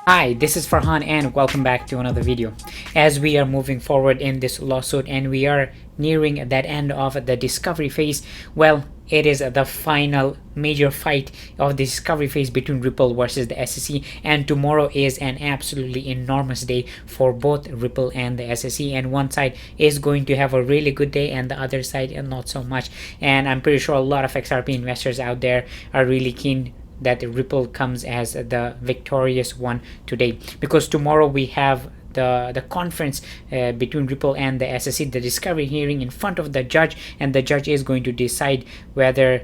Hi, this is Farhan and welcome back to another video. As we are moving forward in this lawsuit and we are nearing that end of the discovery phase, well, it is the final major fight of the discovery phase between Ripple versus the SEC, and tomorrow is an absolutely enormous day for both Ripple and the SEC, and one side is going to have a really good day and the other side not so much. And I'm pretty sure a lot of XRP investors out there are really keen that Ripple comes as the victorious one today, because tomorrow we have the conference between Ripple and the SEC, the discovery hearing in front of the judge, and the judge is going to decide whether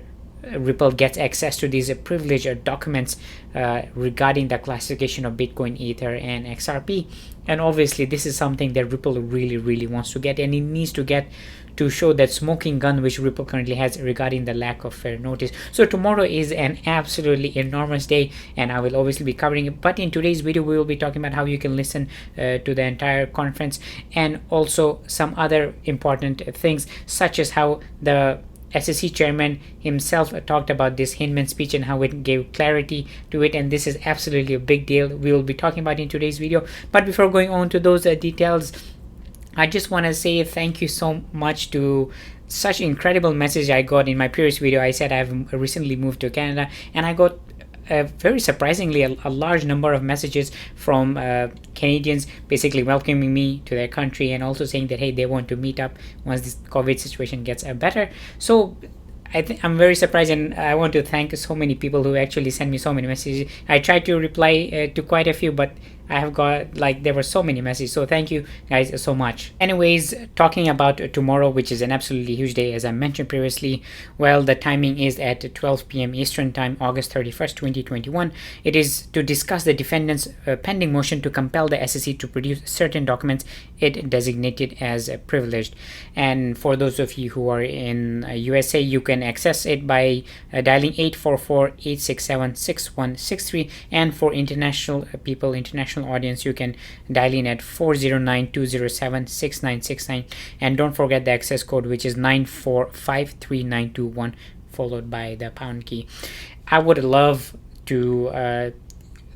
Ripple gets access to these privileged documents regarding the classification of Bitcoin, Ether, and XRP. And obviously, this is something that Ripple really wants to get, and it needs to get to show that smoking gun which Ripple currently has regarding the lack of fair notice. So tomorrow is an absolutely enormous day, and I will obviously be covering it. But in today's video, we will be talking about how you can listen to the entire conference, and also some other important things, such as how the SEC chairman himself talked about this Hinman speech and how it gave clarity to it, and this is absolutely a big deal. We will be talking about it in today's video. But before going on to those details, I just want to say thank you so much to such incredible message I got in my previous video. I said I've recently moved to Canada, and I got very surprisingly a large number of messages from Canadians basically welcoming me to their country, and also saying that hey, they want to meet up once this COVID situation gets better. So I'm very surprised, and I want to thank so many people who actually sent me so many messages. I tried to reply to quite a few, but I have got, like, there were so many messages, so thank you guys so much. Anyways, talking about tomorrow, which is an absolutely huge day as I mentioned previously, well, the timing is at 12 p.m. Eastern Time, August 31st, 2021. It is to discuss the defendant's pending motion to compel the SEC to produce certain documents it designated as privileged. And for those of you who are in USA, you can access it by dialing 844-867-6163, and for international people, international audience, you can dial in at 409-207-6969, and don't forget the access code, which is 9453921 followed by the pound key. I would love to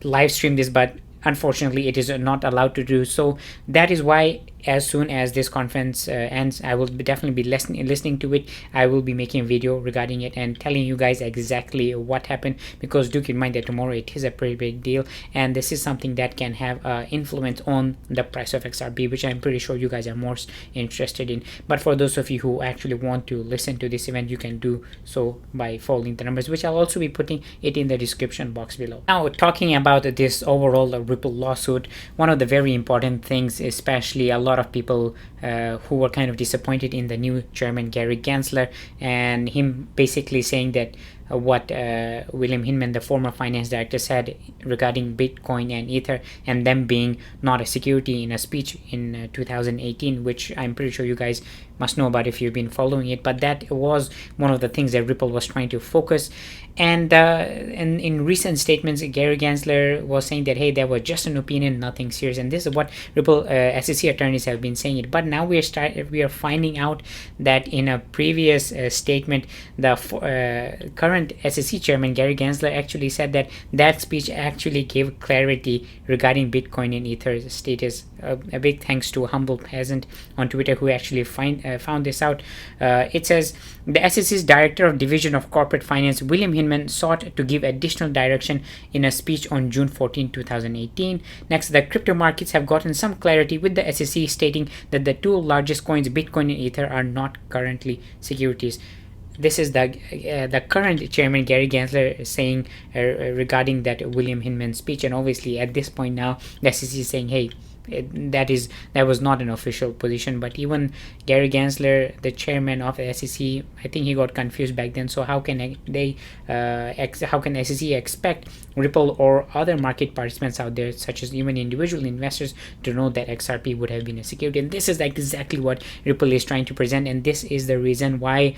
live stream this, but unfortunately it is not allowed to do so. That is why as soon as this conference ends, I will definitely be listening to it. I will be making a video regarding it and telling you guys exactly what happened, because do keep in mind that tomorrow it is a pretty big deal, and this is something that can have influence on the price of XRP, which I'm pretty sure you guys are most interested in. But for those of you who actually want to listen to this event, you can do so by following the numbers, which I'll also be putting it in the description box below. Now, talking about this overall Ripple lawsuit, one of the very important things, especially a lot of people who were kind of disappointed in the new chairman Gary Gensler, and him basically saying that what William Hinman, the former finance director, said regarding Bitcoin and Ether, and them being not a security, in a speech in 2018, which I'm pretty sure you guys must know about if you've been following it. But that was one of the things that Ripple was trying to focus. And in recent statements, Gary Gensler was saying that hey, that was just an opinion, nothing serious, and this is what Ripple SEC attorneys have been saying it. But now we are finding out that in a previous statement, the current SEC chairman Gary Gensler actually said that that speech actually gave clarity regarding Bitcoin and Ether's status. A big thanks to Humble Peasant on Twitter who actually found this out. It says the SEC's Director of Division of Corporate Finance, William Hinman, sought to give additional direction in a speech on June 14, 2018. Next, the crypto markets have gotten some clarity, with the SEC stating that the two largest coins, Bitcoin and Ether, are not currently securities. This is the current chairman Gary Gensler saying regarding that William Hinman speech, and obviously at this point now the SEC is saying hey, that was not an official position. But even Gary Gensler, the chairman of the SEC, I think he got confused back then. So how can how can SEC expect Ripple or other market participants out there, such as even individual investors, to know that XRP would have been a security? And this is exactly what Ripple is trying to present, and this is the reason why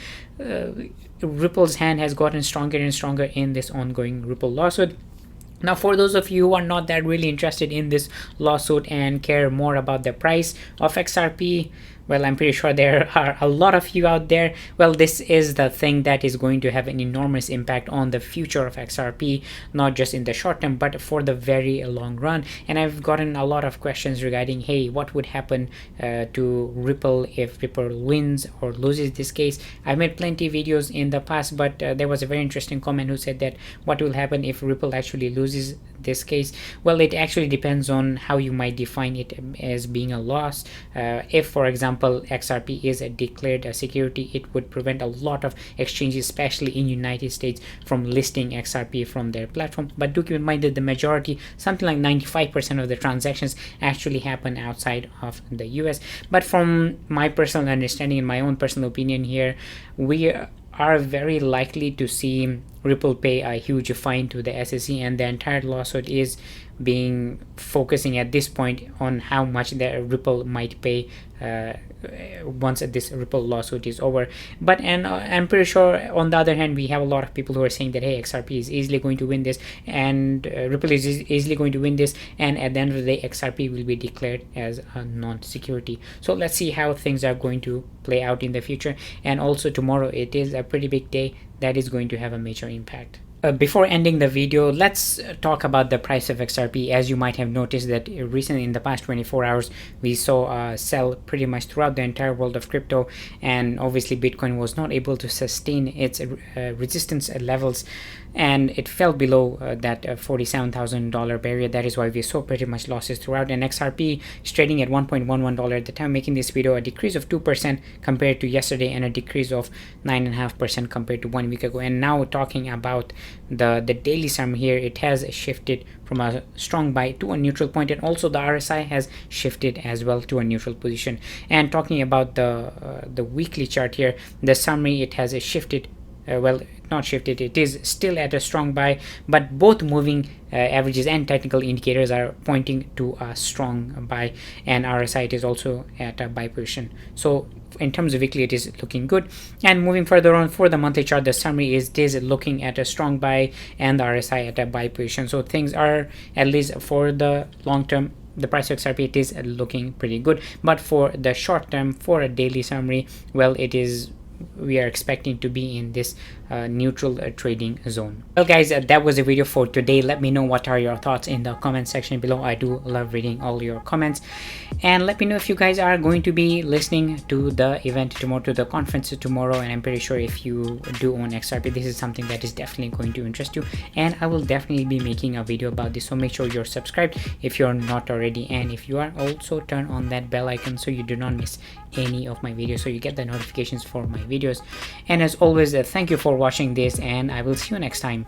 Ripple's hand has gotten stronger and stronger in this ongoing Ripple lawsuit. Now, for those of you who are not that really interested in this lawsuit and care more about the price of XRP, Well, I'm pretty sure there are a lot of you out there. Well, this is the thing that is going to have an enormous impact on the future of XRP, not just in the short term, but for the very long run. And I've gotten a lot of questions regarding, hey, what would happen to Ripple if Ripple wins or loses this case? I've made plenty of videos in the past, but there was a very interesting comment who said that what will happen if Ripple actually loses this case. Well, it actually depends on how you might define it as being a loss. If, for example, XRP is declared a security, it would prevent a lot of exchanges, especially in United States, from listing XRP from their platform. But do keep in mind that the majority, something like 95% of the transactions, actually happen outside of the US. But from my personal understanding and my own personal opinion here, we are very likely to see Ripple pay a huge fine to the SEC, and the entire lawsuit is being focusing at this point on how much the Ripple might pay once this Ripple lawsuit is over. But I'm pretty sure on the other hand, we have a lot of people who are saying that, hey, XRP is easily going to win this, and Ripple is easily going to win this, and at the end of the day, XRP will be declared as a non-security. So let's see how things are going to play out in the future. And also tomorrow, it is a pretty big day that is going to have a major impact. Before ending the video, let's talk about the price of XRP. As you might have noticed that recently in the past 24 hours, we saw a sell pretty much throughout the entire world of crypto, and obviously Bitcoin was not able to sustain its resistance levels, and it fell below that $47,000 barrier. That is why we saw pretty much losses throughout, and XRP is trading at $1.11 at the time making this video, a decrease of 2% compared to yesterday, and a decrease of 9.5% compared to 1 week ago. And now talking about the daily sum here, it has shifted from a strong buy to a neutral point, and also the RSI has shifted as well to a neutral position. And talking about the weekly chart here, the summary, it has shifted well, not shifted, it is still at a strong buy, but both moving averages and technical indicators are pointing to a strong buy, and RSI, it is also at a buy position. So in terms of weekly, it is looking good. And moving further on for the monthly chart, the summary is looking at a strong buy and the RSI at a buy position. So things are, at least for the long term, the price of XRP, it is looking pretty good. But for the short term, for a daily summary, well, we are expecting to be in this neutral trading zone. Well guys, that was the video for today. Let me know what are your thoughts in the comment section below. I do love reading all your comments, and let me know if you guys are going to be listening to the event tomorrow, to the conference tomorrow. And I'm pretty sure if you do own XRP, this is something that is definitely going to interest you, and I will definitely be making a video about this. So make sure you're subscribed if you're not already, and if you are, also turn on that bell icon so you do not miss any of my videos, so you get the notifications for my videos. And as always, thank you for watching this, and I will see you next time.